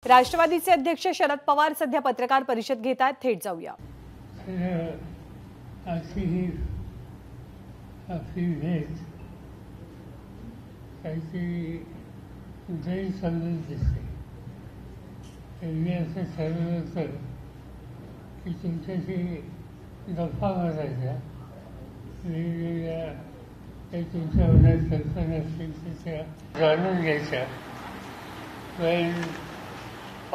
राष्ट्रवादीचे अध्यक्ष शरद पवार सध्या पत्रकार परिषद घेत आहेत, थेट जाऊया. की तुमच्याशी गप्पा मारायच्या वेगवेगळ्या काही तुमच्या मनात कल्पना असतील त्या जाणून घ्यायच्या. पण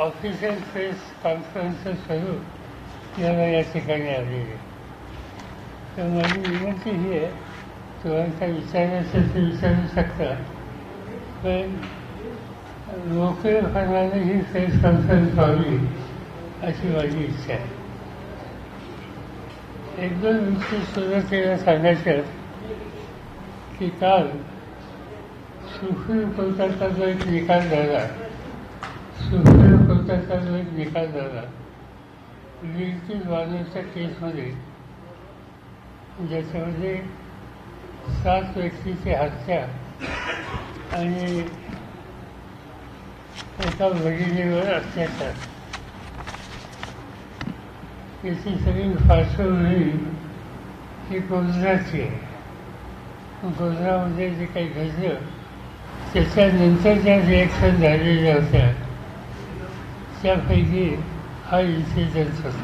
ऑफिशियल प्रेस कॉन्फरन्सचं स्वरूप याला या ठिकाणी आलेले आहे. तर माझी विनंती ही आहे, तुम्हाला काय विचारायचं ते विचारू शकता, पण मोकळेपणाने ही प्रेस कॉन्फरन्स व्हावी अशी माझी इच्छा आहे. एक दोन गोष्टी सुरुवातीला सांगायच्या की काल सुप्रीम कोर्टाचा जो एक निकाल झाला, विक्टी वादळच्या केसमध्ये, ज्याच्यामध्ये 7 व्यक्तीची हत्या आणि एका भगिनीवर अत्याचार, याची सगळी पार्श्वभूमी ही गोजराची आहे. गोजरामध्ये जे काही घडलं त्याच्यानंतर ज्या रिॲक्शन झालेल्या होत्या त्यापैकी हा इन्सिडेंट होता.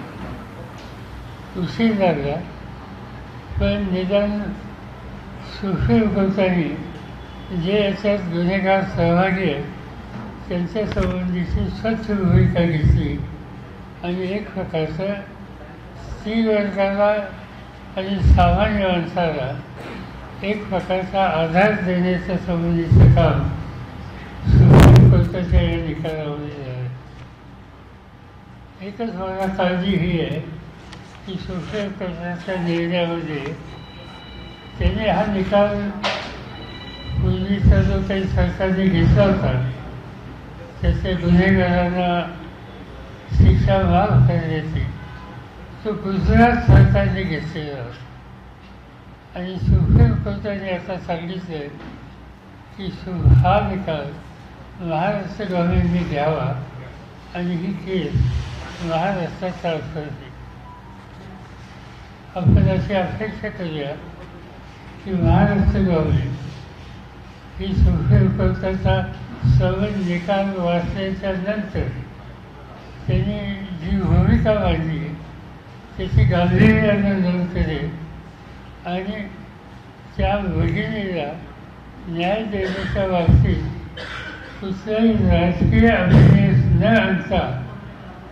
उशीर झाला, पण निदान सुप्रीम कोर्टाने जे याच्यात गुन्हेगार सहभागी आहेत त्यांच्या संबंधीची स्वच्छ भूमिका घेतली आणि एक प्रकारचं स्त्री वर्गाला आणि सामान्य माणसाला एक प्रकारचा आधार देण्याच्या संबंधीचं काम सुप्रीम कोर्टाच्या या निकालामध्ये झालं. एकच मला काळजी ही आहे की सुप्रीम कोर्टाच्या निर्णयामध्ये त्याने हा निकाल पूर्वीचा जो काही सरकारने घेतला होता त्याच्या गुन्हेगारांना शिक्षा माफ करण्याची, तो गुजरात सरकारने घेतलेला होता. आणि सुप्रीम कोर्टाने आता सांगितलं की हा निकाल महाराष्ट्र गव्हर्नमेंटने घ्यावा आणि ही केस महाराष्ट्रात ट्रान्सफर केली. आपण अशी अपेक्षा करूया की महाराष्ट्र गव्हर्नमेंट ही सुप्रीम कोर्टाचा सर्व निकाल वाचल्याच्या नंतर त्यांनी जी भूमिका मांडली त्याची गांभीर्यानं नोंद करेल आणि त्या भगिनीला न्याय देण्याच्या बाबतीत कुठलाही राजकीय अभिनेस न आणता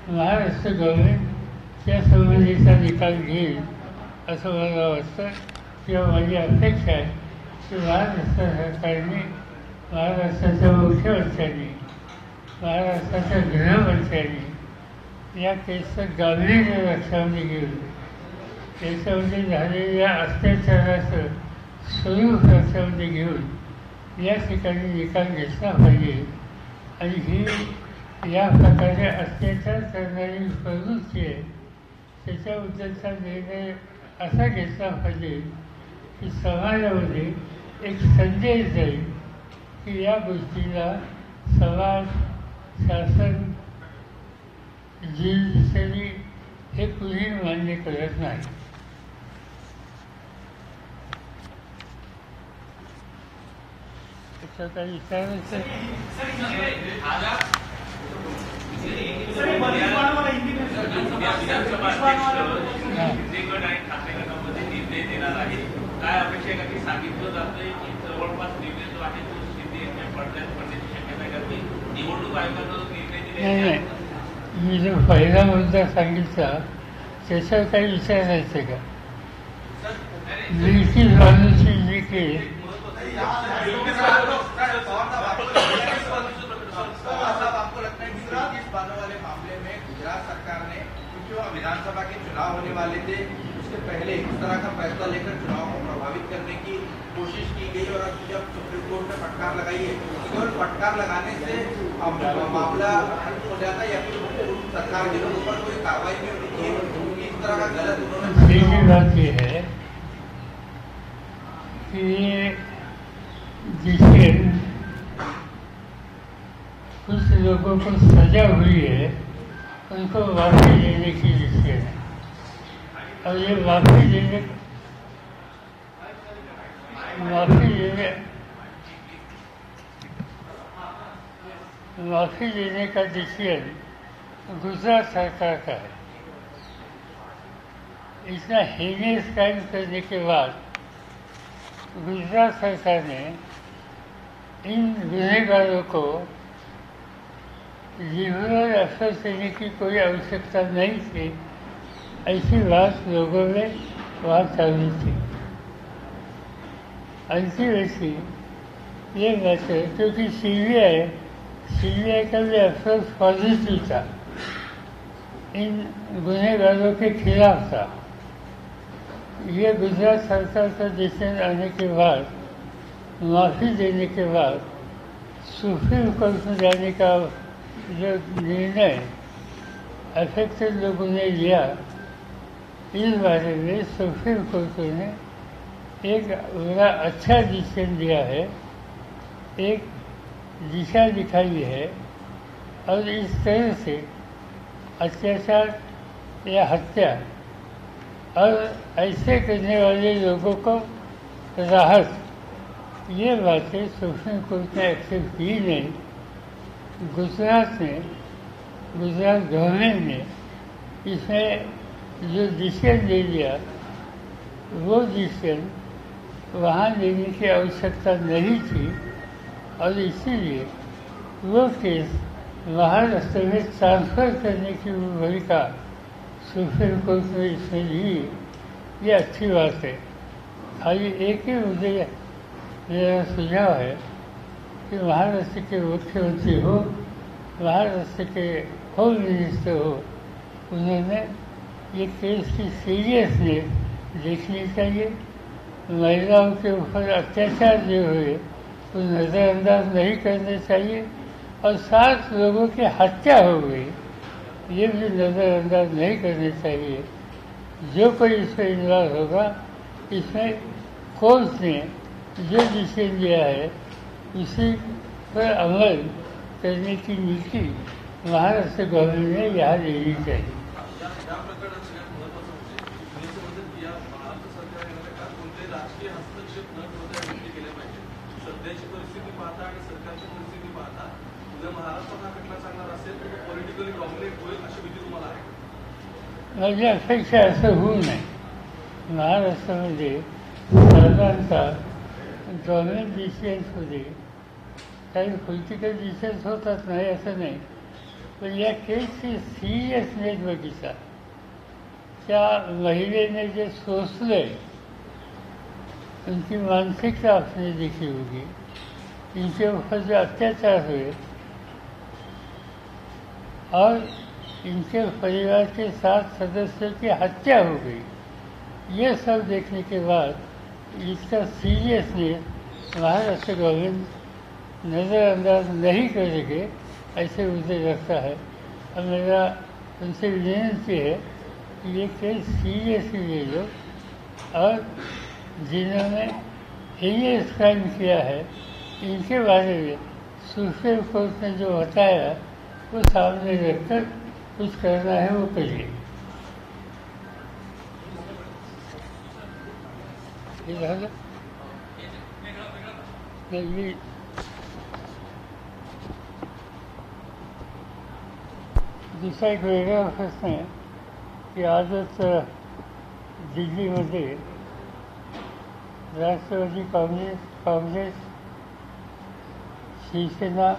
महाराष्ट्र गव्हर्नमेंट त्या संबंधीचा निकाल घेईल असं मला वाटतं. किंवा माझी अपेक्षा आहे की महाराष्ट्र सरकारने, महाराष्ट्राच्या मुख्यमंत्र्यांनी, महाराष्ट्राच्या गृहमंत्र्यांनी या केसचं गांभीर्य लक्षामध्ये घेऊन त्याच्यामध्ये झालेल्या अत्याचाराचं स्वरूप लक्षामध्ये घेऊन या ठिकाणी निकाल घेतला पाहिजे. आणि ही या प्रकारे अत्याचार करणारी प्रवृत्ती आहे त्याच्याबद्दलचा निर्णय असा घेतला पाहिजे की समाजामध्ये एक संदेश जाईल की या गोष्टीला समाज, शासन, ज्युडिशरी हे कुणी मान्य करत नाही. त्याचा काही विचारायचं काय अपेक्षा आहे की सांगितलं जातंय की जवळपास निर्णय जो आहे तो शिंदे यांच्या पडद्यात पडण्याची शक्यता आहे का? निवडणूक आयोगानं निर्णय दिले. मी जो पहिला मुद्दा सांगितला त्याच्यावर काही विचारायचं का? लिखित बाजूची जी केस विधानसभा के चुनाव होने वाले थे, उसके पहले इस तरह का फैसला लेकर चुनाव को प्रभावित करने की कोशिश की गई और अब जब सुप्रीम कोर्ट ने फटकार लगाई है, केवल फटकार लगाने से मामला हल हो जाता है या फिर सरकार के लोगों पर कोई कार्रवाई भी होनी चाहिए? इस तरह का गलत उन्होंने बात यह है कि जिसे कुछ लोगों को सजा हुई है उनको माफी देने की विषय है। और ये माफी देने का डिसीजन गुजरात सरकार का है। इतना हीनियस क्राइम करने के बाद गुजरात सरकार ने इन गुनहगारों को लिबरल एफर्ट देने की कोई आवश्यकता नहीं थी, ऐसी बात लोगों में वहाँ चालू थी। ऐसी वैसी ये बात है क्योंकि सीबीआई का भी एफर्ट पॉजिटिव था, इन गुनहगारों के खिलाफ था। ये गुजरात सरकार का डिसीजन आने के बाद, माफ़ी देने के बाद सुप्रीम कोर्ट में जाने का जो निर्णय अफेक्टेड लोगों ने लिया, इस बारे में सुप्रीम कोर्ट ने एक बड़ा अच्छा डिसीजन दिया है, एक दिशा दिखाई है। और इस तरह से अत्याचार या हत्या और ऐसे करने वाले लोगों को राहत, ये बातें सुप्रीम कोर्ट ने एक्सेप्ट की नहीं। गुजरात गवर्नमेंट ने इसमें जो डिसीजन ले लिया, वो डिसीजन वहाँ लेने की आवश्यकता नहीं थी और इसीलिए वो केस महाराष्ट्र में ट्रांसफर करने की भूमिका सुप्रीम कोर्ट ने इसमें ली। ये अच्छी बात है। खाली एक ही मुझे मेरा सुझाव है कि महाराष्ट्र के मुख्यमंत्री हो, महाराष्ट्र के होम मिनिस्टर हो, उन्होंने ये केस की सीरियसनेस देखनी चाहिए। महिलाओं के ऊपर अत्याचार जो हुए वो नज़रअंदाज नहीं करने चाहिए और 7 लोगों की हत्या हो गई, ये भी नज़रअंदाज नहीं करने चाहिए। जो कोई इसमें इन्वॉल्व होगा, इसमें कोर्ट ने जो डिसीजन दिया है उसी पर अमल करने की नीति महाराष्ट्र गवर्नमेंट ने यहाँ लेनी चाहिए। राजकीय हस्तक्षेप न ठेवता गोष्टी केल्या पाहिजे। सध्याची परिस्थिती पाहता आणि सरकारची परिस्थिती पाहता उद्या महाराष्ट्रात हा खटला चालणार असेल तर पॉलिटिकली डॉमिनेट होईल अशी भीती तुम्हाला आहे? माझी अपेक्षा असं होऊ नये। महाराष्ट्रामध्ये साधारणतः गव्हर्नमेंट डिसिजन्समध्ये काही पॉलिटिकल डिसिजन्स होतात, नाही असं नाही, पण या केसची सिरियसनेस बघितला, त्या महिलेने जे सोसलंय उनकी मानसिकता आपने देखी होगी, इनके ऊपर जो अत्याचार हुए और इनके परिवार के 7 सदस्यों की हत्या हो गई, ये सब देखने के बाद इसका सीरियसनेस महाराष्ट्र गवर्नमेंट नज़रअंदाज नहीं करेंगे ऐसे मुझे लगता है। और मेरा उनसे विनती है कि ये केस सीरियसली ले लो और जिन्होंने हीनियस क्राइम किया है इनके बारे में सुप्रीम कोर्ट ने जो बताया वो सामने रखकर कुछ करना है वो करिए। ये दूसरा एक वेगळा प्रश्न आहे की आजच दिल्लीमध्ये राष्ट्रवादी काँग्रेस शिवसेना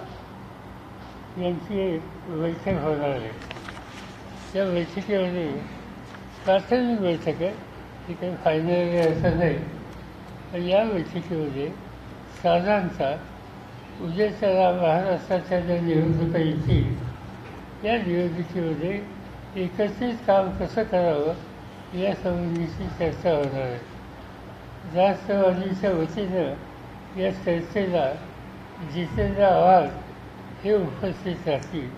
यांची एक बैठक होणार आहे। त्या बैठकीमध्ये प्राथमिक बैठक आहे, ती काही फायनल आहे असं नाही, पण या बैठकीमध्ये साधारणतः उद्याच्या महाराष्ट्राच्या ज्या निवडणुका येतील या निवडणुकीमध्ये एकत्रित काम कसं करावं या संबंधीची चर्चा होणार आहे। राष्ट्रवादीच्या वतीनं या चर्चेला जितेंद्र आव्हाड हे उपस्थित राहतील।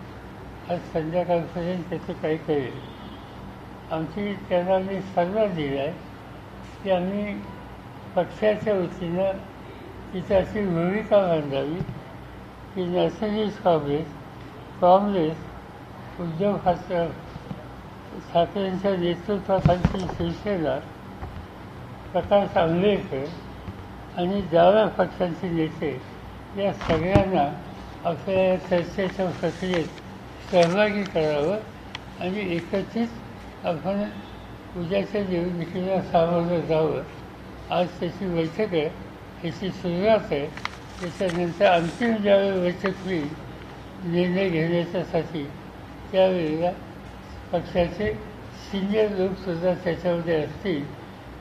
आज संध्याकाळपर्यंत त्याचं काही कळेल। आमची त्यांना मी सल्ला दिला आहे की आम्ही पक्षाच्या वतीनं तिथं अशी भूमिका मांडावी की नॅशनलिस्ट काँग्रेस काँग्रेस उद्धव ठाकरेंच्या नेतृत्वाखालची शिवसेना, प्रकाश आंबेडकर आणि डाव्या पक्षांचे नेते या सगळ्यांना आपल्या चर्चेच्या प्रक्रियेत सहभागी करावं आणि एकत्रित आपण उद्याच्या निवडणुकीला सामोरं जावं. आज त्याची बैठक आहे, याची सुरुवात आहे. त्याच्यानंतर अंतिम ज्यावेळी बैठक होईल निर्णय घेण्याच्यासाठी त्यावेळेला पक्षाचे सिनियर लोकसुद्धा त्याच्यामध्ये असतील.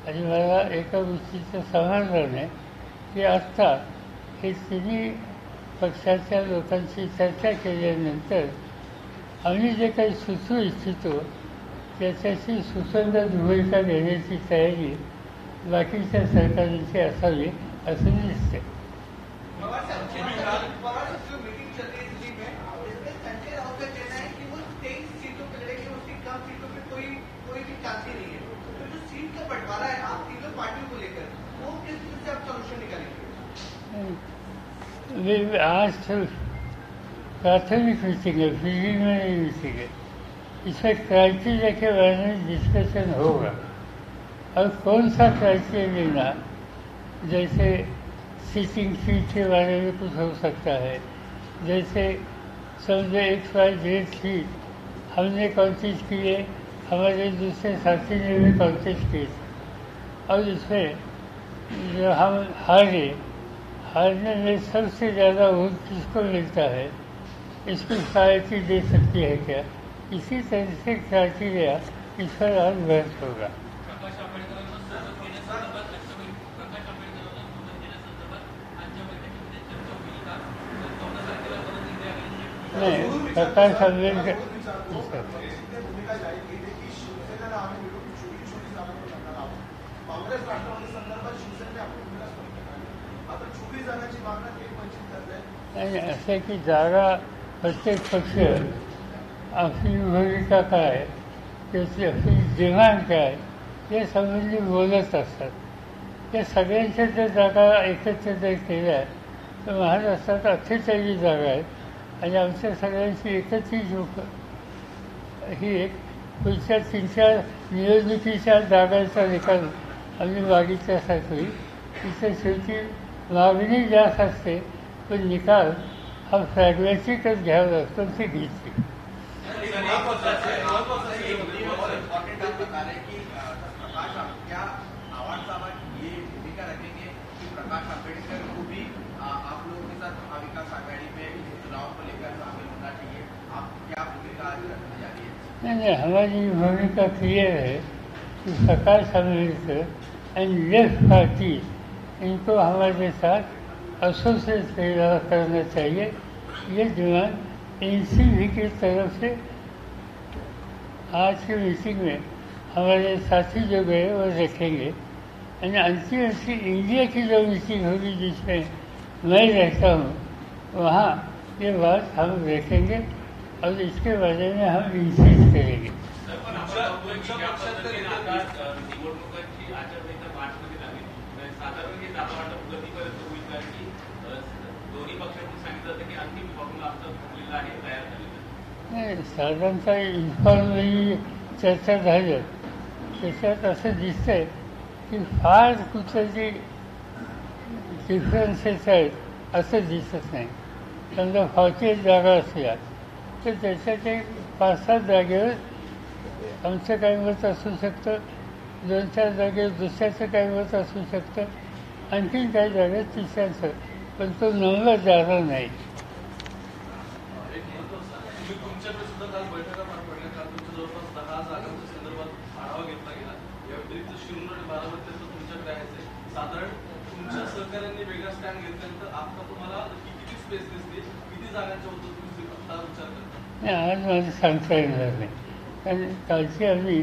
आणि मला एका गोष्टीचं समाधान आहे की आत्ता हे तिन्ही पक्षाच्या लोकांशी चर्चा केल्यानंतर आम्ही जे काही सुचवू इच्छितो त्याच्याशी सुसंगत भूमिका घेण्याची तयारी बाकीच्या सरकारांची असावी असं दिसते. पवार साहब जो मीटिंग चल रही है दिल्ली में, इसमें संजय राउत का कहना है कि वो 23 सीटों पे लड़ेंगे, उसकी कम सीटों पे कोई भी चांसी नहीं है. तो जो सीट का बंटवारा है आप तीनों पार्टियों को लेकर, वो किस तरह से आप सोल्यूशन निकालेंगे? आज प्राथमिक मीटिंग है, प्रिलिमिनरी मीटिंग है. इसमें क्राइटेरिया के बारे में डिस्कशन होगा और कौन सा क्राइटेरिया लेना, जैसे सीटिंग सीट के बारे में कुछ हो सकता है. जैसे समझे XYZ सीट हमने कॉन्टेस्ट किए, हमारे दूसरे साथी ने भी कॉन्टेस्ट किए और इसमें जो हम हारने में सबसे ज़्यादा वोट किसको मिलता है, इसकी सहायता दे सकती है क्या. इसी तरह से क्राइटेरिया इस पर आज बहस होगा. नहीं, प्रकाश आंबेडकर भूमिका जाहीर केली की शिवसेनेला आम्ही मिळून छोटी जागा करणार आहोत. काँग्रेस राष्ट्रवादी संदर्भात शिवसेनेने आपली भूमिका स्पष्ट केली. आता 24 जागांची मागणं ते वंचित करताय. नाही, असं की जागा प्रत्येक पक्ष आपली भूमिका काय, त्याची आपली डिमांड काय या संबंधी बोलत असतात. या सगळ्यांच्या जर जागा एकत्र जर केल्या तर महाराष्ट्रात 48 जागा आहेत आणि आमच्या सगळ्यांची एकत्रित ही एक पुढच्या 3-4 निवडणुकीच्या जागांचा निकाल आम्ही मागितल्यासारखं होईल. तिथे शेवटी मागणी जास्त असते पण निकाल हा फ्रॅग्मॅटिकच घ्यावा लागतो, ते घेतली. प्रकाश आंबेडकर को भी आप लोगों के साथ महाविकास आघाड़ी में चुनाव को लेकर शामिल होना चाहिए. आप क्या भूमिका आज रखना चाहिए? नहीं, हमारी भूमिका क्लियर है कि Prakash Ambedkar end left party इनको हमारे साथ एसोसिएट करना चाहिए. ये डिमांड एनसीपी की तरफ से आज की मीटिंग में हमारे साथी जो गए वो रखेंगे. और अंतिम इंडिया की जो मीटिंग होगी जिसमें मैं रहता हूँ वहाँ ये बात हम देखेंगे और इसके बारे में हम इंसिस्ट करेंगे. नाही, साधारणतः इन्फॉर्मली चर्चा झाली त्याच्यात असं दिसतंय की फार कुठल्याची डिफरन्सेस आहेत असं दिसत नाही. समजा 48 जागा असल्या तर त्याच्यात एक 5-7 जागेवर आमचं काही मत असू शकतं, 2-4 जागेवर दुसऱ्याचं काही मत असू शकतं, आणखीन काही जागेत तिसऱ्याचं, पण तो नंबर जादा नाही. तुमच्याकडे सुद्धा काल बैठका पार पडल्या. काल तुमच्या जवळपास 10 जागांच्या संदर्भात आढावा घेतला गेला. या व्यतिरिक्त शिरूर आणि बारामतीचं तुमच्याकडे आहे. साधारण तुमच्या सहकार्यांनी वेगळा स्टँड घेतल्यानंतर आता तुम्हाला किती स्पेस दिसते, किती जागांच्या होतं तुम्ही आता विचार करता? नाही, आज मला सांगता येणार नाही. कारण कालची आम्ही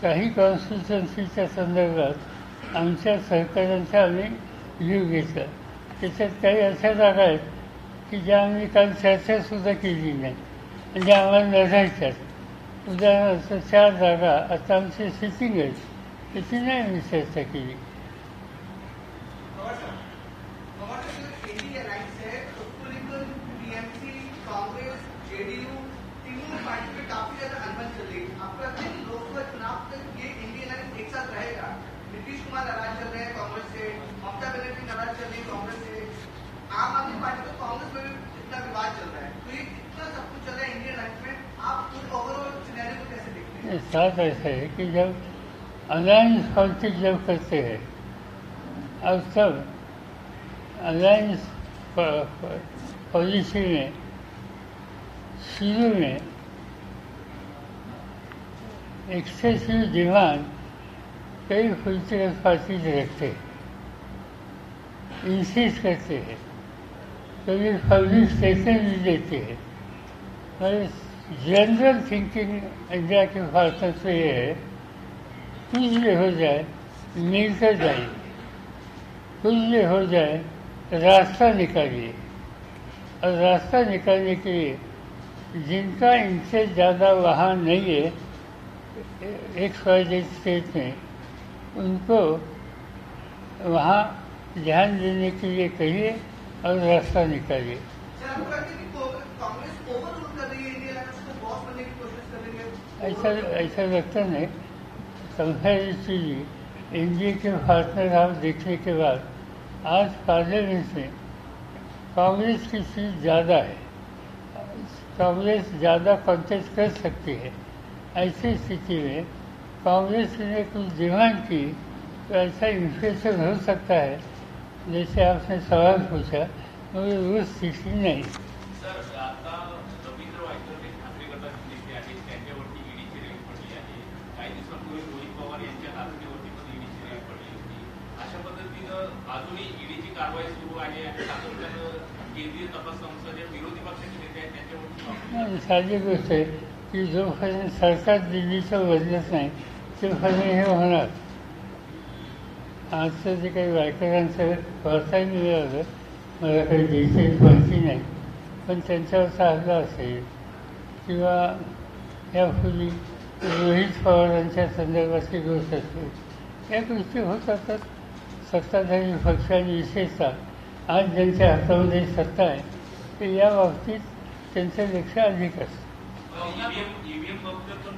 काही कॉन्स्टिट्युन्सीच्या संदर्भात आमच्या सहकार्यांचा आम्ही व्ह्यू घेतला. त्याच्यात काही अशा जागा आहेत की ज्या आम्ही काल चर्चासुद्धा केली नाही म्हणजे आम्हाला लढायच्यात. उदाहरणार्थ 4 जागा आता आमची सिटिंग आहेत, त्याची नाही आम्ही चर्चा केली. इंडिया राइट्स है उसको लेकर टीएमसी, कांग्रेस, जेडीयू काफी ज्यादा अनबन चल रही है। आपका लोकसभा चुनाव तक ये इंडियन अलायंस एक साथ रहेगा? नीतीश कुमार नाराज चल रहे हैं कांग्रेस से, ममता बनर्जी नाराज चल रही है कांग्रेस से, आम आदमी पार्टी तो कांग्रेस में भी इतना विवाद चल रहा है, तो ये इतना सब कुछ चल रहा है इंडियन अलायंस में, आप कुछ ओवरऑल सिनेरियो को कैसे देखते हैं? साथ ऐसा है कि जब अलायंस पॉलिटिक्स जब करते हैं अब सब अलायंस पॉलिसी में शुरू में एक्सेसिव डिमांड कई पॉलिटिकल पार्टीज रखते हैं, इंसिस्ट करते हैं, कभी पब्लिक स्टेटमेंट भी देते हैं। और जनरल थिंकिंग इंडिया के भारत से ये है कुछ भी हो जाए मिलकर जाइए, कुछ भी हो जाए रास्ता निकालिए, और रास्ता निकालने के लिए जिनका इनसे ज़्यादा वहाँ नहीं है XYZ स्टेट में, उनको वहाँ ध्यान देने के लिए कहिए और रास्ता निकालिए। सर, आपको लगता है कि कांग्रेस ओवररूल कर रही है इंडियन अलायंस को, बॉस बनने की कोशिश कर रही है? ऐसा लगता नहीं। कंपैरेटिवली जी एनडीए के पार्टनर आप देखने के बाद आज पार्लियामेंट में कांग्रेस की सीट ज़्यादा है, कांग्रेस ज़्यादा कॉन्टेस्ट कर सकती है। ऐसी स्थिति में कांग्रेस ने कुछ डिमांड की तो ऐसा इन्फ्लेशन हो सकता है जैसे आपने सवाल पूछा, मगर वो स्थिति नहीं। सर, आता रवींद्र वायकर ठाकरे गटाचे नेते आहेत, त्यांच्यावरती ईडीची रेड पडली आहे. काही दिवसांपूर्वी रोहित पवार यांच्या नातेवाईकांवरती पण ईडीची रेड पडली होती. अशा पद्धतीनं अजूनही ईडीची कारवाई सुरू आहे आणि सातत्यानं केंद्रीय तपास संस्था जे विरोधी पक्षाचे नेते आहेत त्यांच्यावरती साधी गोष्ट आहे की जोपर्यंत सरकार दिल्लीचं बदलत नाही तोपर्यंत हे होणार. आजचं जे काही वायकरांचं वाचायला मिळालं, मला काही डिटेल माहिती नाही, पण त्यांच्यावरचा हल्ला असेल किंवा यापूर्वी रोहित पवारांच्या संदर्भातली गोष्ट असेल, या गोष्टी होत असतात. सत्ताधारी पक्षांनी विशेषतः आज ज्यांच्या हातामध्ये सत्ता आहे ते या बाबतीत त्यांचं लक्ष अधिक असतं. ईव्हीएम बाबतीत पण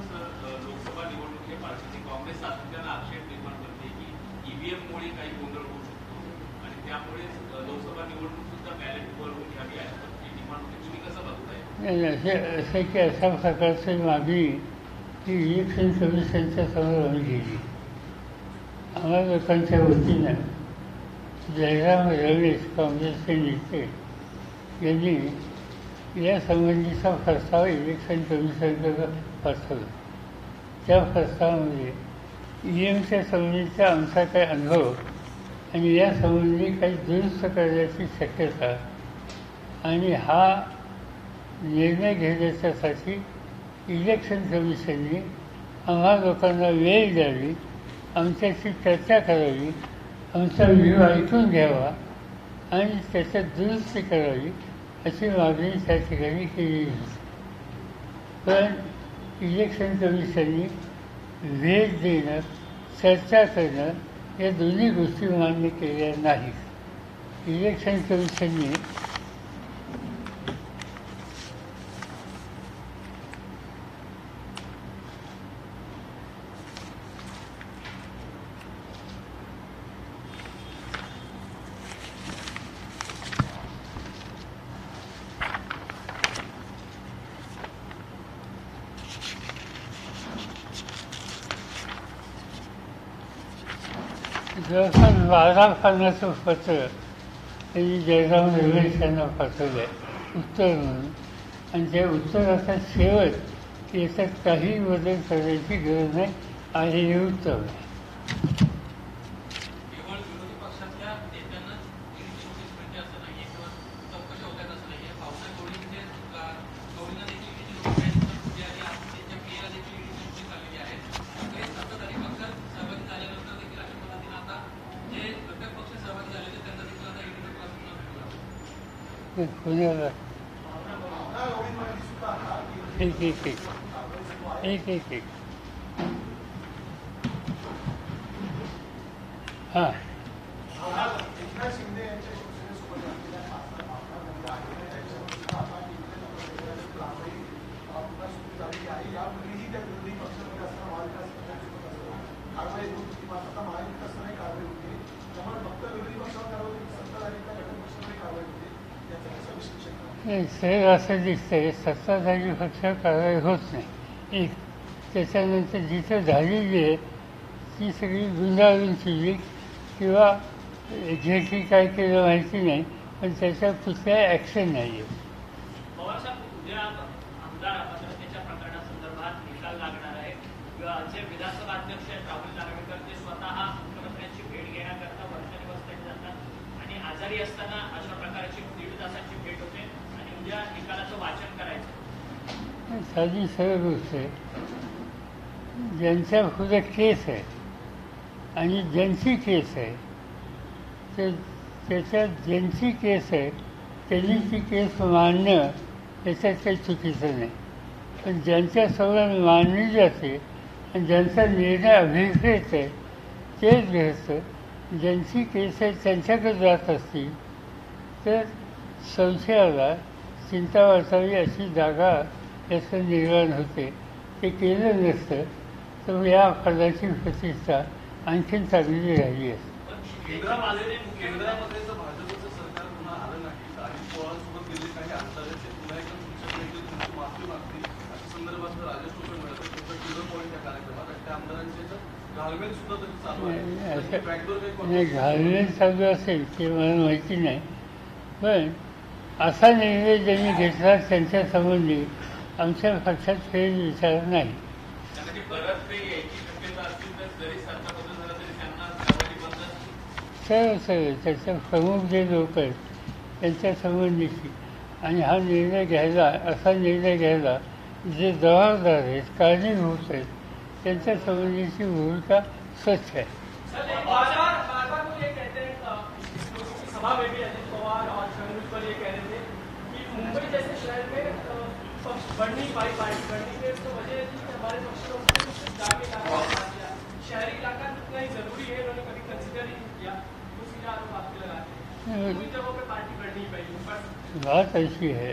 लोकसभा निवडणुकीच्या पार्श्वभूमीवर काँग्रेस सातत्यानं आक्षेप निर्माण करते की ईव्हीएममुळे काही गोंधळ होऊ शकतो आणि त्यामुळे लोकसभा निवडणूक सुद्धा बॅलेटवर होऊन घ्यावी अशा पद्धतीची डिमांड होती. तुम्ही कसं बघताय? असे की अशा प्रकारची मागणी ही इलेक्शन कमिशनच्या समोर आम्ही केली. आम्हा लोकांच्या वतीनं जयराम रमेश काँग्रेसचे नेते यांनी या संबंधीचा प्रस्ताव इलेक्शन कमिशनकडे पाठवला. त्या प्रस्तावामध्ये ईव्हीएमच्या संबंधीचा आमचा काही अनुभव आणि या संबंधी काही दुरुस्त करण्याची शक्यता आणि हा निर्णय घेण्याच्यासाठी इलेक्शन कमिशनने आम्हा लोकांना वेळ द्यावी, आमच्याशी चर्चा करावी, आमचा व्ह्यू ऐकून घ्यावा आणि त्याच्यात दुरुस्ती करावी अशी मागणी त्या ठिकाणी केली होती. पण इलेक्शन कमिशनने वेळ देणं, चर्चा करणं या दोन्ही गोष्टी मान्य केल्या नाहीत. इलेक्शन कमिशनने जवळपास 12 पानाचं पत्र त्यांनी जयराम रमेश यांना पाठवलं आहे उत्तर म्हणून, आणि त्या उत्तराचा शेवट याच्यात काही बदल करायची गरज नाही आणि हे उत्तर आहे. केवळ विरोधी पक्षातल्या नेत्यांनाच ईडीची नोटीस मिळते असं नाहीये किंवा चौकशा होत्यात असं नाहीये. भाऊसाहेब गवळींचे गवळींना देखील ईडीची नोटीस मिळाली आहे आणि त्यांच्या पीएला देखील ईडीची नोटीस आलेली आहे. काही सत्ताधारी पक्षात सहभागी झाल्यानंतर देखील अशा पद्धतीनं आता जे घटक पक्ष सहभागी झालेले त्यांना देखील आता ईडीचा क्लास भेटला. पुण्याला एक एक एक एक एक एक हां एकनाथ शिंदे यांच्या शिवसेनेसोबत असलेल्या भावना गवळी आहेत, त्यांच्यावर आता ईडीच्या नोटीस मिळाल्यानंतर पुन्हा सुरू झालेली आहे. त्या विरोधी पक्षामध्ये असताना महाविकास आघाडीसोबत असताना कारवाई होत होती, मात्र आता महाविकासमध्ये कारवाई होते. त्यामुळे फक्त विरोधी पक्षावर कारवाई होती, सत्ताधारी त्या घटक पक्षामध्ये कारवाई होते. याचं कसं विश्लेषण करा? सहज असं दिसतंय सत्ताधारी पक्षावर कारवाई होत नाही. एक त्याच्यानंतर जिथं झालेली आहे ती सगळी गुंडाळूंची किंवा एक्झॅक्टली काय केलं माहिती नाही, पण त्याच्यावर कुठल्याही ॲक्शन नाही आहे. पवारसाहेब, उद्या आमदार अपात्रतेच्या प्रकरणासंदर्भात निकाल लागणार आहे. जे विधानसभा अध्यक्ष आहेत राहुल नार्वेकर ते स्वतः मुख्यमंत्र्यांची भेट घेण्याकरता वर्षानिवासस्थानी जातात आणि आजारी असताना अशा प्रकारची 1.5 तासाची भेट होते आणि उद्या निकालाचं वाचन करायचं. साधी सरळ गोष्ट आहे. ज्यांच्या पुढे केस आहे आणि ज्यांची केस आहे ते त्याच्यात ज्यांची केस आहे त्यांनी ती केस मांडणं त्याच्यात काही चुकीचं नाही. पण ज्यांच्यासमोर मांडली जाते आणि ज्यांचा निर्णय अभिप्रेत आहे तेच ग्रस्त ज्यांची केस आहे त्यांच्याकडे जात असतील तर संशयाला चिंता वाटावी अशी जागा याचं निर्माण होते. ते केलं नसतं तर या पदाची प्रतिष्ठा आणखीन चांगली राहिली असते. केंद्रामध्ये जर भाजपचं सरकार पुन्हा आलं नाही तर अजित पवारांसोबत गेले काही आमदारांचे पुन्हा एकदा तुमच्याकडे तुमची माफी मागतील अशा संदर्भात राजेश टोपे मिळत टिलर पॉईंट त्या कार्यक्रमात आणि त्या आमदारांचे घालमेल सुद्धा तरी चालू आहे. नाही घालमेल चालू असेल ते मला माहिती नाही, पण असा निर्णय ज्यांनी घेतला त्यांच्या संबंधी आमच्या पक्षात फेर विचार नाही. सर्व त्याच्या प्रमुख जे लोक आहेत त्यांच्या संबंधीची आणि हा निर्णय घ्यायला असा निर्णय घ्यायला जे जबाबदार आहेत कारणीभूत आहेत त्यांच्या संबंधीची भूमिका स्वच्छ आहे. सभा में भी अजित पवार और शरद पर ये कह रहे थे कि मुंबई जैसे शहर में पक्ष बढ़ नहीं पाई पार्टी बढ़ने की तो वजह थी कि हमारे पक्ष लोग जाके दिया शहरी इलाका उतना ही जरूरी है, उन्होंने कभी कंसिडर ही नहीं किया. तो सीधा आरोप आपके लगाते हैं जगहों पर पार्टी बढ़ नहीं पाई. बात ऐसी है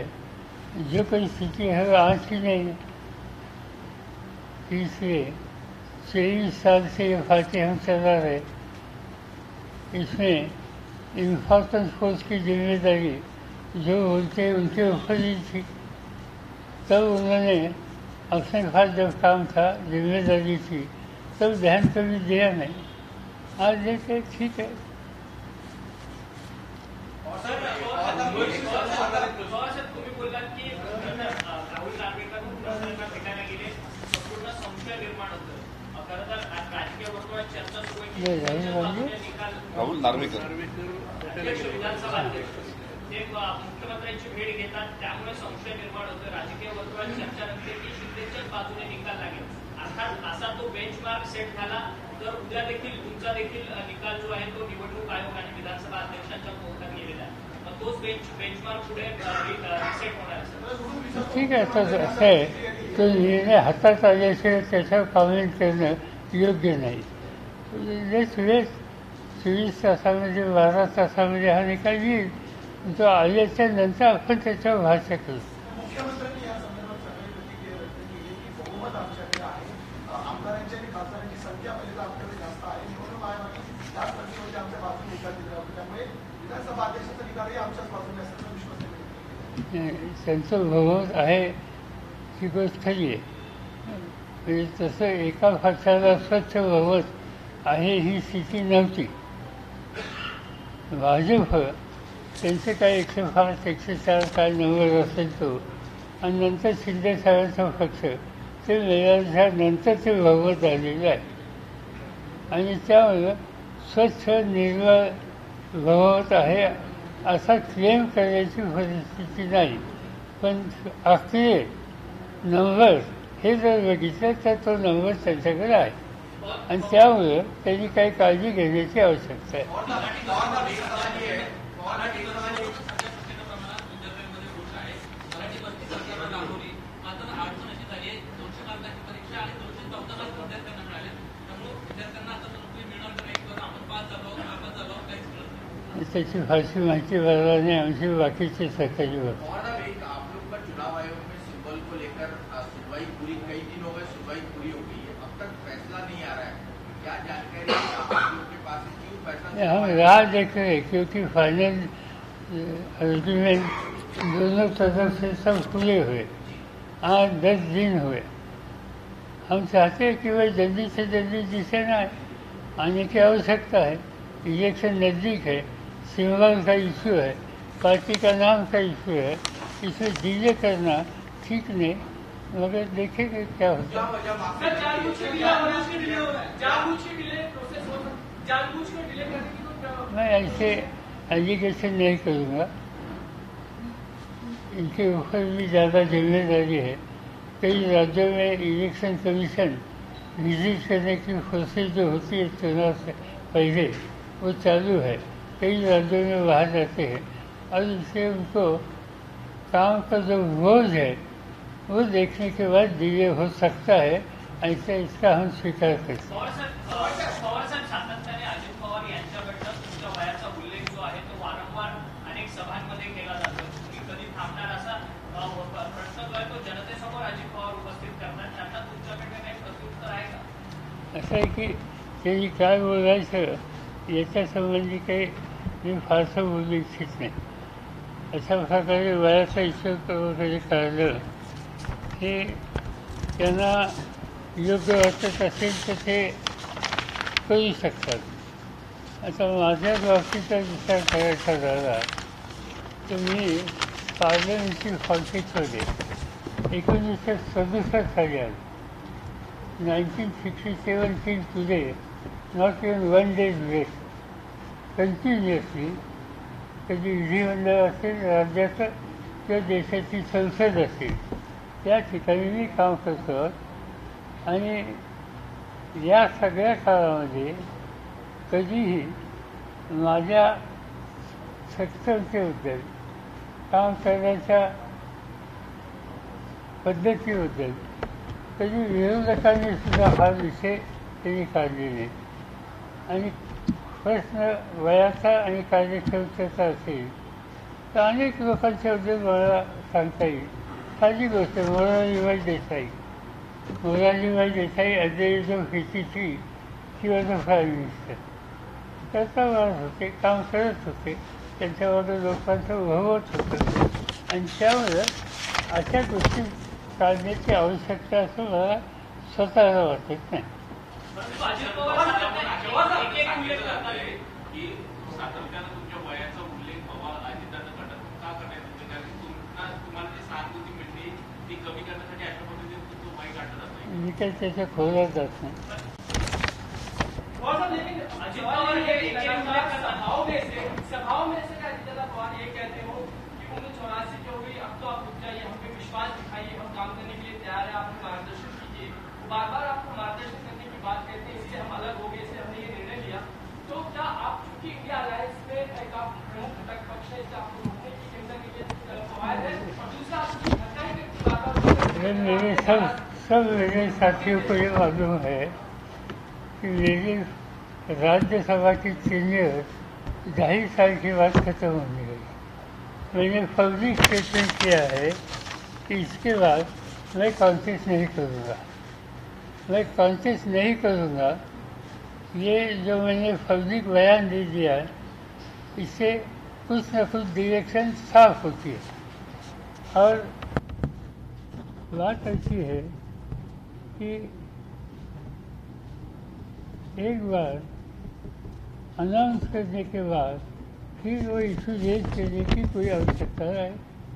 जो परिस्थिति है वो आज की नहीं है. इसलिए 23 साल से ये पार्टी हम चला रहे, इसमें इंफॉर्मेशन फोर्स की जिम्मेदारी जो बोलते उनके ऊपर ही थी. तब उन्होंने अपने पास जब काम था जिम्मेदारी थी तब ध्यान कभी दिया नहीं. आज देखे ठीक है. तुम्ही बोललात की राहुल नार्वेकर मुख्यमंत्र्यांना भेटायला गेले संपूर्ण संशय निर्माण होतं. खरं तर राजकीय वर्तुळात चर्चा सुरू राहुल नार्वेकर अध्यक्ष विधानसभा अध्यक्ष ते मुख्यमंत्र्यांची भेट घेतात त्यामुळे संशय निर्माण होतो. राजकीय वर्तुळात चर्चा रंगते की शिंदेच्याच बाजूने निकाल लागेल. अर्थात असा तो बेंचमार्क सेट झाला तर उद्या देखील तुमचा देखील निकाल जो आहे तो निवडणूक आयोग आणि विधानसभा अध्यक्षांच्या कोर्टात गेलेला आहे. मग तोच बेंचमार्क पुढे सेट होणार असेल. ठीक आहे. असं आहे तो निर्णय हातात आल्याशिवाय त्याच्यावर कॉमेंट करणं योग्य नाही. Let's weight. 24 तासामध्ये 12 तासामध्ये हा निकाल येईल. तो आल्याच्या नंतर आपण त्याच्यावर भाष्य करू. मुख्यमंत्र्यांनी या संदर्भात सगळी प्रतिक्रिया व्यक्त केली की बहुमत आमच्याकडे आहे, आमदारांची आणि खासदारांची संख्या पाहिजे तर आमच्याकडे जास्त आहे, निवडणूक आयोगाने त्याच पद्धतीमध्ये आमच्या बाजूने निकाल दिला होता. त्यामुळे विधानसभा अध्यक्षाचा निकालही आमच्याच बाजूने असल्याचा विश्वास आहे. त्यांचं बहुमत आहे ही गोष्ट खरी आहे. म्हणजे तसं एका पक्षाला स्वच्छ बहुमत आहे ही स्थिती नव्हती. भाजप त्यांचे काय 105 104 काय नंबर असेल तो आणि नंतर शिंदे साहेबांचा पक्ष ते मिळाल्यानंतर ते बहुमत आलेलं आहे आणि त्यामुळं स्वच्छ निर्मळ बहुमत आहे असा क्लेम करण्याची परिस्थिती नाही. पण आखरी नंबर हे जर बघितलं तर तो नंबर त्यांच्याकडे आहे आणि त्यामुळं त्यांनी काही काळजी घेण्याची आवश्यकता आहे. त्याची फारशी माहिती मला नाही. आमची बाकीचे सहकारी होते. आप लोग का चुनाव आयोग में सिंबल को लेकर सुनवाई पूरी कई 6 दिन हो गए, सुनवाई पूरी हो गई है, अब तक फैसला नहीं आ रहा है। क्या जानकारी आप लोगों के पास है, क्यों फैसला? हम राह देख रहे हैं, क्योंकि फाइनल एग्रीमेंट दोनों तरफ से सब खुले हुए, आज 10 दिन हुए। हम चाहते हैं कि वह जल्दी से जल्दी जिसे ना आने की आवश्यकता है। इलेक्शन नज़दीक है, सिंबल का इशू है, पार्टी का नाम का इशू है, इसे डिले करना ठीक नहीं, मगर देखेंगे क्या होता है। सर जानबूझ के डिले हो रहा है, जानबूझ के डिले प्रोसेस हो, जानबूझ के डिले करने की तो क्या? मैं ऐसे एलिगेशन नहीं करूँगा, इनके ऊपर भी ज़्यादा जिम्मेदारी है। कई राज्यों में इलेक्शन कमीशन विजिट करने की कोशिश जो होती है चुनाव से पहले, वो चालू है। कई राज्यों में वहाँ जाते हैं और इससे उनको काम का जो बोझ है वो देखने के बाद डिले हो सकता है, ऐसा इसका हम स्वीकार करते हैं। पवार साहेब सातत्याने अजित पवार यांच्याकडनं तुमच्या वयाचा उल्लेख जो आहे तो वारंवार अनेक सभांमध्ये केला जातो. तुम्ही कधी थांबणार असा प्रश्न जो आहे तो जनतेसमोर अजित पवार उपस्थित करणार, त्यांना तुमच्याकडे काही प्रत्युत्तर आहे का? असं आहे की त्यांनी काय बोलायचं याच्या संबंधी काही मी फारसं बोलू इच्छित नाही. अशा प्रकारे वयाचा हिशोब वगैरे काढलं हे त्यांना योग्य वाटत असेल तर ते करू शकतात. आता माझ्या बाबतीचा विचार करायचा झाला तर मी पार्लमेंटरी पॉलिटिक्समध्ये 1967 साली आलो. 1967 till today, not even one day less, continuously कधी विधिमंडळ असेल, राज्याचं किंवा देशाची संसद असेल, त्या ठिकाणी मी काम करतो. आणि या सगळ्या काळामध्ये कधीही माझ्या सक्षमतेबद्दल, काम करण्याच्या पद्धतीबद्दल कधी विरोधकांनी सुद्धा हा विषय त्यांनी काढले नाही. आणि प्रश्न वयाचा आणि कार्यक्षमतेचा असेल तर अनेक लोकांच्याबद्दल मला सांगता येईल. साधी गोष्ट, Morarjibhai Desai at the age of 83 he was a prime minister. त्याचा माणूस होते, काम करत होते, त्यांच्यामध्ये लोकांचं बहुमत होतं. आणि त्यामुळं अशा गोष्टी काढण्याची आवश्यकता असं मला स्वतःला वाटत नाही. परंतु अजित पवार सातत्याने एक उल्लेख करतात की सातत्यानं तुमच्या वयाचा उल्लेख पवार अजितांना करतात. का करण्यात कारण तुम्हाला जी सहानुभूती मिळते ती कमी करण्यासाठी अशा पद्धतीने तुमचं वय काढलं जात नाही. मी काही त्याच्या खोलात जात नाही. लेकिन अजित पवार ये लगातार सभाओं में से अजित पवार ये कहते हो कि 1984 की हो गई, अब तो आप रुक जाइए, हम पे विश्वास दिखाइए, हम काम करने के लिए तैयार है, आप मार्गदर्शन कीजिए. बार बार आपको मार्गदर्शन करने की बात कहते हैं, इससे हम अलग हो गए, इससे हमने ये निर्णय लिया. तो क्या आप चूंकि इंडिया अलायंस में एक आप प्रमुख घटक पक्ष है, इससे आपको रोकने की चिंता की कवायद है, और दूसरा आपकी घटना ही मेरे सब मेरे साथियों को ये मालूम है कि मेरी राज्यसभा की टेन्योर 2.5 साल के बाद खत्म होने गई. मैंने पब्लिक स्टेटमेंट किया है कि इसके बाद मैं कॉन्टेस्ट नहीं करूँगा. मैं कॉन्टेस्ट नहीं करूँगा, ये जो मैंने पब्लिक बयान दे दिया है, इससे कुछ न कुछ डायरेक्शन साफ होती है. और बात ऐसी है कि एक बार अनाउंस करने के बाद फिर वो इशू रेज करने की कोई आवश्यकता है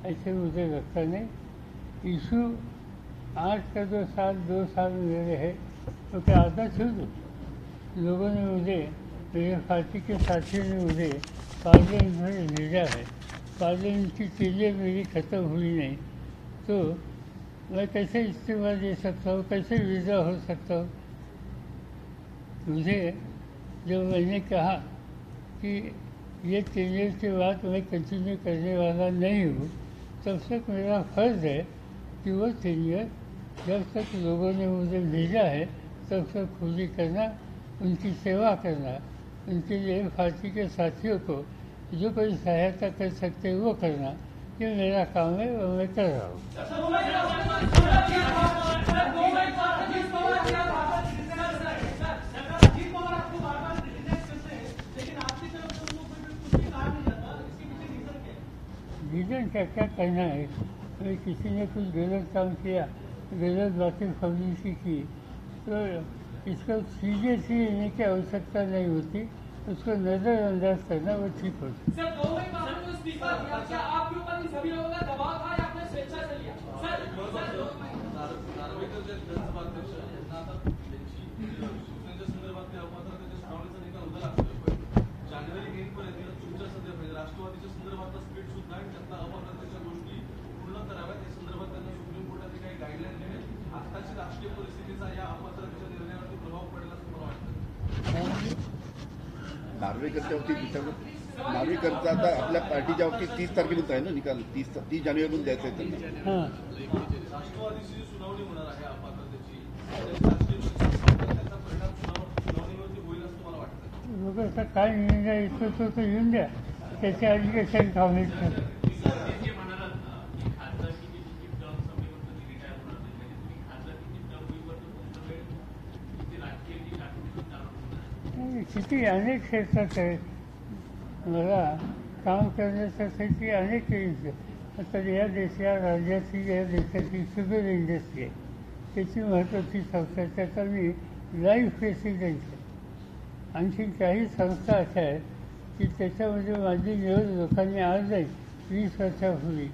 ऐसे मुझे लगता नहीं. इशू आज का 2 साल मेरे है तो क्या आधा छूट. लोगों ने मुझे, मेरे पार्टी के साथियों ने मुझे पार्लियामेंट में भेजा है. पार्लियामेंट की चीज़ें मेरी ख़त्म हुई नहीं तो मैं कैसे इस्तीफा दे सकता हूँ, कैसे वीज़ा हो सकता हूँ. मुझे जब मैंने कहा कि ये टेन्योर के बाद मैं कंटिन्यू करने वाला नहीं हूँ, तब तक मेरा फ़र्ज़ है कि वो टेन्योर जब तक लोगों ने मुझे भेजा है तब तक पूरी करना, उनकी सेवा करना, उनके लिए पार्टी के साथियों को जो कोई सहायता कर सकते हैं वो करना, ये मेरा काम है और मैं कर रहा हूँ. क्या क्या कहना है। अगर किसी ने कुछ गलत काम किया, गलत बातें पब्लिसिटी की, तो इसको सीरियसली लेने की आवश्यकता नहीं होती, उसको नज़रअंदाज करना वो ठीक होता है। सर, 2 मई बाद में इस्तीफा दिया, क्या आपके ऊपर इन सभी लोगों का दबाव था या आपने स्वेच्छा से लिया? नार्वेकर जे जनसभाध्यक्ष यांना आता त्यांची शिवसेनेच्या संदर्भात अपात्रतेच्या सुनावणीचा निकाल उद्या लागतोय, पण जानेवारी 1 पर्यंत तुमच्या सध्या म्हणजे राष्ट्रवादीच्या संदर्भातला स्पीड सुद्धा आणि त्यातल्या अपात्रतेच्या गोष्टी पूर्ण कराव्यात या संदर्भात त्यांना सुप्रीम कोर्टाने काही गाईडलाईन दिले. आताची राजकीय परिस्थितीचा या अपात्रतेच्या निर्णयावरती प्रभाव पडेल असं मला वाटतं. नार्वेकरच्या बाबतीत नार्वेकरचा आता आपल्या पार्टीच्या बाबतीत 30 तारखेपर्यंत आहे ना निकाल, 30 जानेवारीपर्यंत द्यायचा आहे त्यांना. राष्ट्रवादीची जी सुनावणी होणार आहे अपात्रतेची, त्याचा परिणाम सुनावणीवरती होईल असं मला वाटतं. लोक आता काय निर्णय येतो तो येऊन द्या, त्याच्या आधी कशाने कॉमेंट करतो. किती अनेक क्षेत्रात आहे, मला काम करण्यासाठी अनेक आता या राज्याची या देशाची शुगर इंडस्ट्री आहे, त्याची महत्त्वाची संस्था, त्याचा मी लाईफ प्रेसिडेंट आहे. आणखी काही संस्था अशा आहेत की त्याच्यामध्ये माझी निवड लोकांनी आज नाही 20 वर्षापूर्वी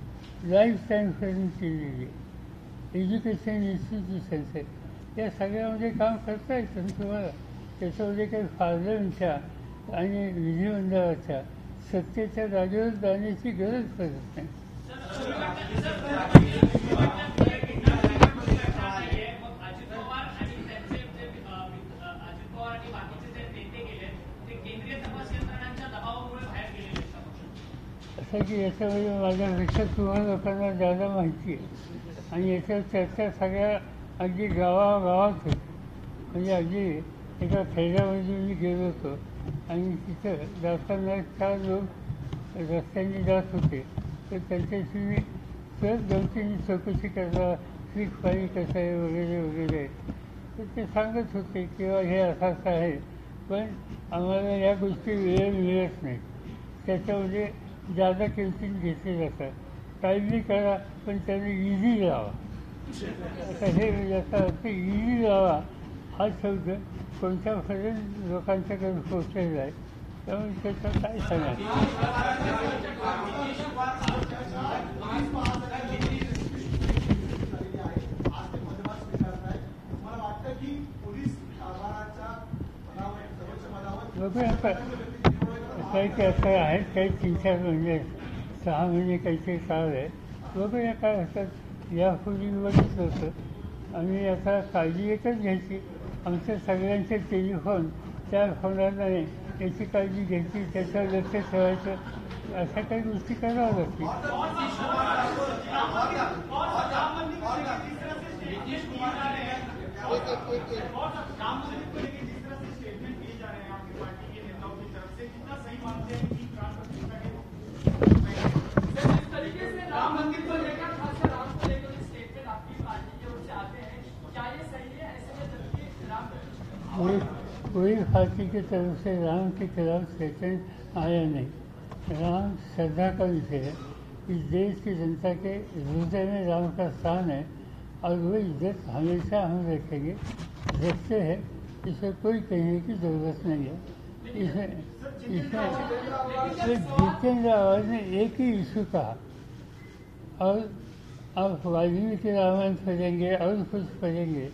लाईफ टाईम ट्रेनिंग केलेली आहे. एज्युकेशन इन्स्टिट्यूशन्स आहेत, या सगळ्यामध्ये काम करता येतं तुम्हाला. त्याच्यामध्ये काही पार्लमेंटच्या आणि विधिमंडळाच्या सत्तेच्या जागेवर जाण्याची गरज पडत नाही. असं की याच्यामध्ये माझ्यापेक्षा तुम्हाला लोकांना जादा माहिती आहे आणि याच्यावर चर्चा सगळ्या अगदी गावागावात होती. म्हणजे अगदी एका खेड्यामध्ये मी गेलो होतो आणि तिथं जाताना 4 लोक रस्त्याने जात होते, तर त्यांच्याशी मी सहज गमतीने चौकशी करता, पीक पाणी कसं आहे वगैरे वगैरे. तर ते सांगत होते किंवा हे असं आहे, पण आम्हाला या गोष्टी वेळ मिळत नाही, त्याच्यामध्ये जादा किमतीने घेतले जातात. टाईमली करा पण त्याने इझी लावा. आता हे याचा अर्थ इझी लावा हा शब्द कोणत्यापर्यंत लोकांच्याकडे पोचलेला आहे, त्यामुळे त्याचं काय सांगा. बघूया काही काही असं आहेत, काही 3-4 महिने 6 महिने काहीतरी काळ आहे. बघूया काय होतात. यापूर्वी बघितलं होतं आणि आता काळजी एकच घ्यायची, आमच्या सगळ्यांचे टेलिफोन त्या फोनात नाही याची काळजी घ्यायची, त्याच्यावर लक्ष ठेवायचं, अशा काही गोष्टी कराव्या लागतील. कोई पार्टी की तरफ से राम के खिलाफ स्टेटमेंट आया नहीं. राम श्रद्धा का विषय है. इस देश की जनता के हृदय में राम का स्थान है और वो इज्जत हमेशा हम रखेंगे, रखते हैं. इसे कोई कहने की ज़रूरत नहीं है. इसमें जितेंद्र आवाज ने एक ही इशू कहा और आप वाल्मीकि रामायण पढ़ेंगे और कुछ पढ़ेंगे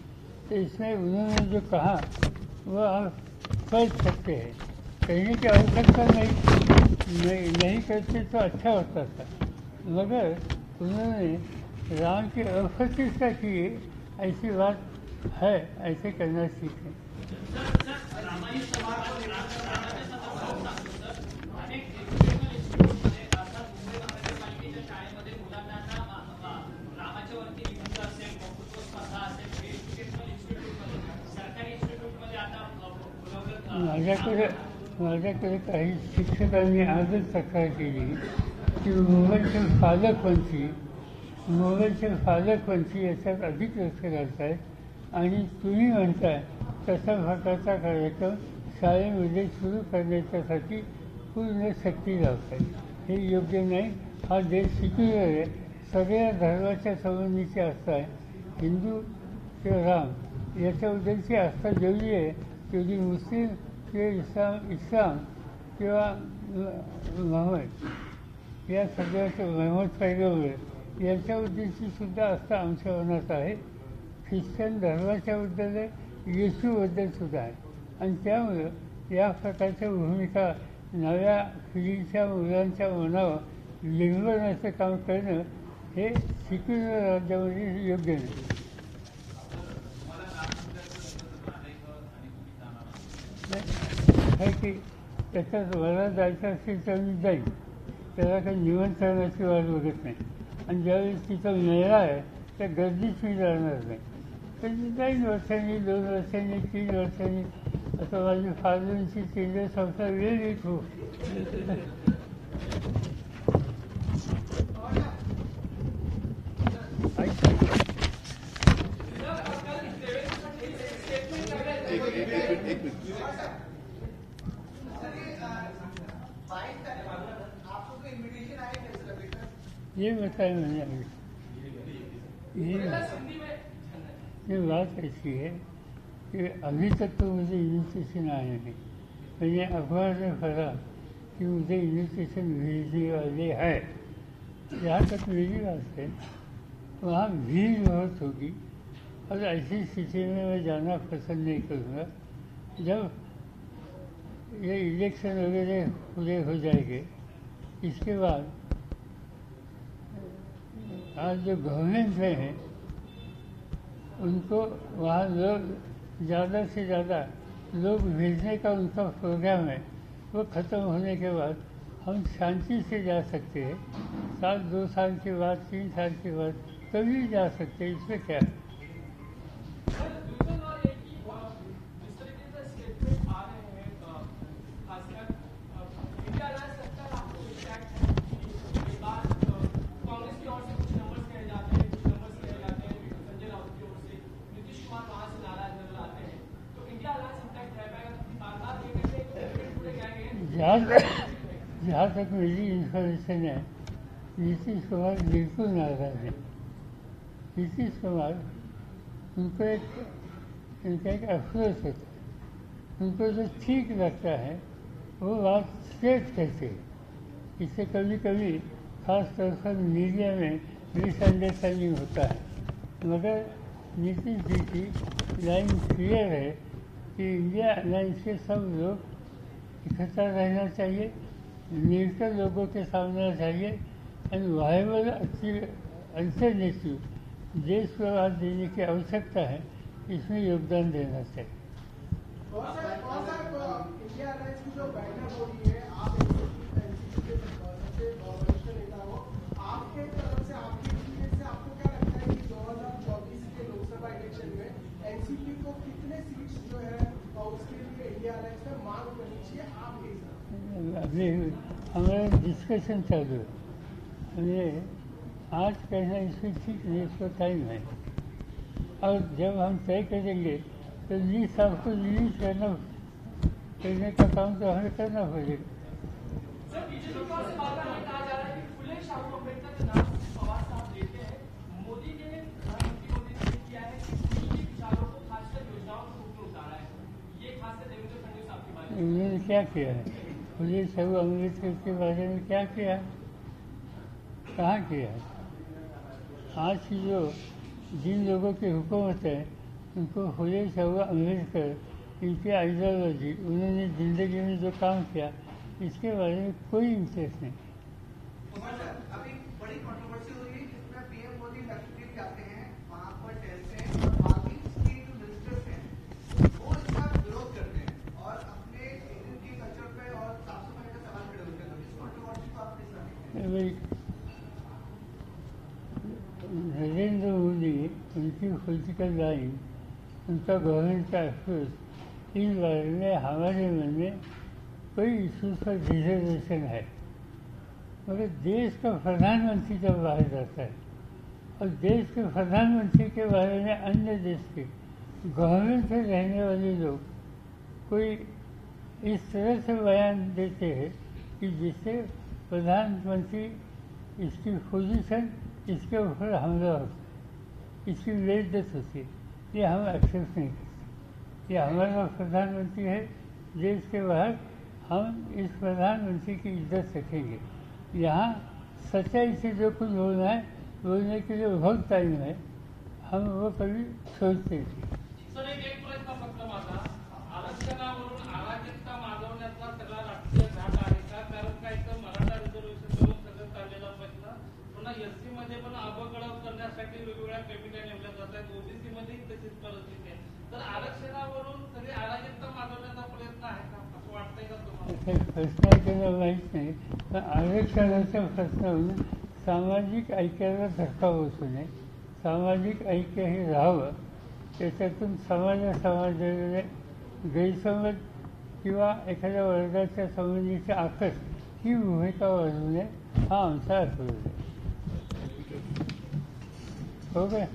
तो इसमें उन्होंने जो कहा वो आप पढ़ सकते हैं. कहने की आवश्यकता नहीं करते तो अच्छा होता था, मगर उन्होंने राम की अप्रतिष्ठा की, ऐसी बात है, ऐसे करना सीखें. माझ्याकडे काही शिक्षकांनी आजच तक्रार केली की मोबाईलचे पालकपंथी याच्यात अधिक लक्ष घालतायत आणि तुम्ही म्हणताय तसा प्रकारचा कार्यक्रम शाळेमध्ये सुरू करण्याच्यासाठी पूर्ण सक्ती लावतायत. हे योग्य नाही. हा देश सेक्युलर आहे, सगळ्या धर्माच्या संबंधीची आस्था आहे. हिंदू किंवा राम याच्याबद्दलची आस्था जेवढी आहे तेवढी मुस्लिम किंवा इस्लाम किंवा महम्मद या सगळ्याचं महम्मद पैगंबर यांच्याबद्दलची सुद्धा आस्था आमच्या मनात आहे. ख्रिश्चन धर्माच्याबद्दल आहे, येशूबद्दल सुद्धा आहे. आणि त्यामुळं या प्रकारच्या भूमिका नव्या पिढीच्या मुलांच्या मनावर लिंबवण्याचं काम करणं हे सेक्युलर राज्यामध्ये योग्य नाही. आहे की त्याच्यात मला जायचं असेल तर मी जाईन, त्याला काही निमंत्रणाची वाट बघत नाही. आणि ज्यावेळेस तिथं मेळा आहे त्या गर्दीत मी जाणार नाही. तर मी जाईन वर्षांनी, 2 वर्षांनी, 3 वर्षांनी, असं माझी फादरांची केंद्र संस्था वेळ येत हो. ये बताए मैंने अभी, ये बात ऐसी है कि अभी तक तो मुझे इन्विटेशन आया नहीं. मैंने अखबार में पढ़ा कि मुझे इन्विटेशन भेजने वाले हैं. जहाँ तक मेरी बात है वहाँ भीड़ बहुत होगी और ऐसी स्थिति में मैं जाना पसंद नहीं करूँगा. जब ये इलेक्शन वगैरह पूरे हो जाएंगे इसके बाद आज जो गवर्नमेंट में हैं उनको वहाँ लोग ज़्यादा से ज़्यादा लोग भेजने का उनका प्रोग्राम है. वो ख़त्म होने के बाद हम शांति से जा सकते हैं. 2 साल के बाद, 3 साल के बाद कभी जा सकते हैं. इसमें क्या है? जहाँ तक मेरी इन्फॉर्मेशन है नीतीश कुमार बिल्कुल नाराज है. नीतीश कुमार उनको उनका एक अफसोस होता है. उनको जो ठीक लगता है वो बात स्ट्रेट कहते हैं. इससे कभी कभी खास तौर पर मीडिया में मिसअंडरस्टैंडिंग होता है. मगर नीतीश जी की लाइन क्लियर है कि इंडिया अलायंस के सब लोग इकट्ठा रहना चाहिए, मिलकर लोगों के सामने चाहिए एंड वायबल अल्टरनेटिव देश को आज देने की आवश्यकता है. इसमें योगदान देना चाहिए. इंडिया अलायंस की जो बैठक हो रही है, आप के सबसे वरिष्ठ नेता हो, आपके तरफ से, आपके एक्सपीरियंस से आपको क्या लगता है कि 2024 के लोकसभा इलेक्शन में एनसीपी को कितने सीट्स जो है उसके लिए इंडिया अलायंस में मांग करनी चाहिए आपके हिसाब? अभी हमारा डिस्कशन चालू है. हमें आज कहना इसमें ठीक नहीं, इसको टाइम है. और जब हम तय करेंगे तो लिस्ट आपको रिलीज करने का काम तो हमें करना पड़ेगा. सर, बीजेपी का से बार-बार ये कहा जा रहा है कि फुले शाहू अम्बेडकर के नाम पवार साहब लेते हैं. मोदी ने प्रधानमंत्री मोदी ने किया है कि उन्हीं के विचारों को खासकर योजनाओं के रूप में उतारा है. ये खासकर देवेंद्र फडणवीस आपके बारे में उन्होंने क्या किया है? फुले शाहू अम्बेडकर के बारे में क्या किया? कहाँ किया है? आज की जो जिन लोगों की हुकूमत है उनको फुले शाहू अम्बेडकर इनकी आइडियोलॉजी, उन्होंने ज़िंदगी में जो काम किया इसके बारे में कोई इंटरेस्ट नहीं. अभी बड़ी कंट्रोवर्सी हो रही है जिसमें पीएम मोदी लक्षद्वीप जाते हैं, वहाँ पर ठहरते हैं और बाकी स्टेट मिनिस्टर्स हैं वो इसका विरोध करते हैं और अपने इंडियन कल्चर पे और साफ सफाई का सवाल खड़े होते हैं. इस कंट्रोवर्सी को आप किस तरह देखते हैं? नरेंद्र मोदी, उनकी पॉलिटिकल लाइन, उनका गवर्नमेंट का अफसोस, इस बारे में हमारे मन में कोई इशूज़ पर रिजर्वेशन है. मगर देश का प्रधानमंत्री जब बाहर जाता है और देश के प्रधानमंत्री के बारे में अन्य देश के गवर्नमेंट में रहने वाले लोग कोई इस तरह से बयान देते हैं कि जिससे प्रधानमंत्री इसकी पोजीशन इसके ऊपर हमला होता, इसकी बेइज्जत होती है, ये हम एक्सेप्ट नहीं करते। ये हमारा प्रधानमंत्री है, देश के बाहर हम इस प्रधानमंत्री की इज्जत रखेंगे। यहाँ सच्चाई से जो कुछ बोलना है, बोलने के लिए बहुत टाइम है, हम वो कभी सोचते नहीं। सर एक प्रश्न फक्त माझा, आरक्षणावरून अराजकता माजवण्याचा सगळा राष्ट्रीय घाट आहे का? कारण काय तर मराठा रिझर्वेशनवरून सगळं चाललेला प्रश्न पुन्हा एससी मध्ये पण अबकळत करण्यासाठी वेगवेगळ्या कमिट्या नेमल्या जात आहेत, ओबीसी मध्ये तशीच परिस्थिती आहे, तर आरक्षणावरून सगळी अराजकता माजवण्याचा प्रयत्न आहे का, असं वाटतंय का तुम्हाला? प्रश्न केला माहीत नाही, पण आरक्षणाच्या प्रश्नावरून सामाजिक ऐक्याला धक्का बसू नये, सामाजिक ऐक्य हे राहावं, त्याच्यातून समाजाने गैरसमज किंवा एखाद्या वर्गाच्या संबंधीचे आकर्ष ही भूमिका वाढवणे हा आमचा अभिप्राय आहे. हो काय?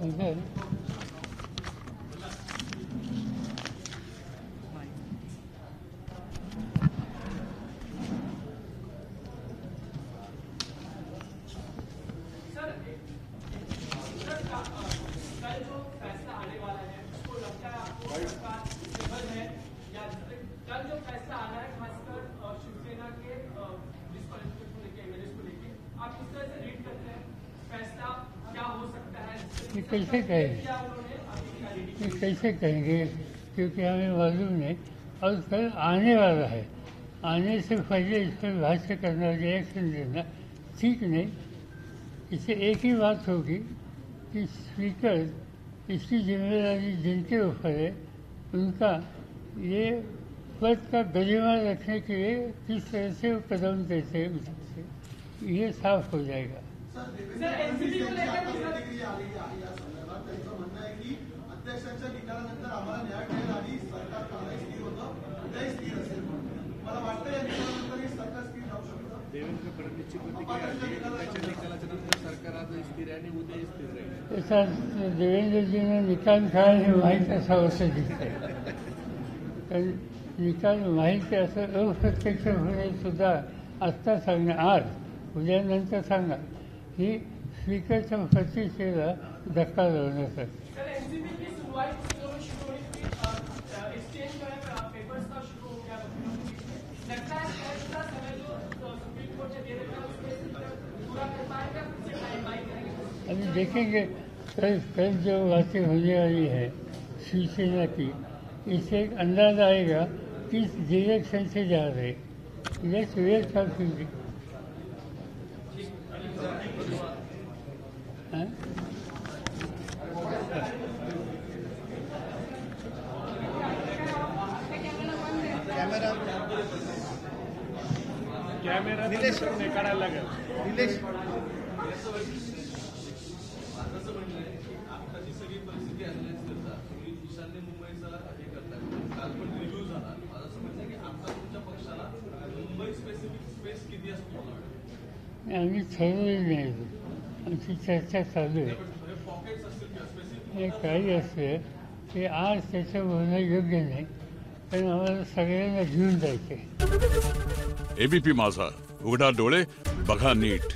Okay. कल जो फैसला आने वाला है उसको लगता है आपको सरकार स्टेबल है, या कल जो फैसला आना है खासकर शिवसेना के डिस्क्वालिफिकेशन को लेकर, एमएलए को लेकर, आप किस तरह से रीड करते हैं? फैसला क्या हो सकता है? ये कैसे कहेंगे, क्या उन्होंने अभी ये कैसे कहेंगे, क्योंकि हमें मालूम नहीं, और कल आने वाला है, आने से पहले इस पर भाष्य करना, रिएक्शन देना ठीक नहीं। इससे एक ही बात होगी कि स्पीकर इसकी जिम्मेदारी जिनके ऊपर है उनका ये पद का गरिमा रखने के लिए किस तरह से वो कदम देते हैं उससे ये साफ हो जाएगा। सर देवेंद्र फडणवीस यांची आता प्रतिक्रिया आलेली आहे या संदर्भात. त्यांचं म्हणणं आहे की अध्यक्षांच्या निकालानंतर आम्हाला न्याय मिळेल आणि सरकार कालही स्थिर होतं, उद्याही स्थिर असेल म्हणून मला वाटतं या निकालानंतर ही सरकार स्थिर जाऊ शकतं. देवेंद्र फडणवीसची प्रतिक्रिया आली, त्याच्या निकालाच्या नंतर सरकार आज स्थिर आहे आणि उद्याही स्थिर राहील. तसा देवेंद्रजींना निकाल काय हे माहीत असावं असं दिसतंय, कारण निकाल माहिती असं अप्रत्यक्ष होणे सुद्धा आत्ता सांगणं, आज उद्यानंतर सांगा, ही स्पीकरच्या प्रतिष्ठेला धक्का लावण्यासाठी. सर एनसीबी की सुनवाई शुरू होने की एक्सचेंज जो है पेपर्स का शुरू हो गया, लगता है फैसला समय जो सुप्रीम कोर्ट ने दे रखा है उसमें पूरा कर पाएगा, कुछ टाइम बाई करेंगे? अभी देखेंगे कल जो बातें होने वाली है शिवसेना की, इससे एक अंदाज आएगा किस डायरेक्शन से जा रहे। Let's wait for future. Camera Nilesh काढायला लागेल. निलेश माझं म्हणणं आहे की आत्ताची सगळी परिस्थिती अनालाइज करता तुम्ही ईशान्य मुंबईचा हे करता, काल पण रिव्ह्यू झाला. माझं असं म्हणणं आहे की आता तुमच्या पक्षाला मुंबई स्पेसिफिक स्पेस किती असं तुम्हाला वाटतं? आम्ही ठरवलेलं नाही, आमची चर्चा चालू आहे. पॉकेट्स असतील किंवा स्पेसिफिक हे काही असलं ते आज त्याचं बोलणं योग्य नाही, कारण आम्हाला सगळ्यांना घेऊन जायचं आहे. एबीपी माझा, उघडा डोळे बघा नीट.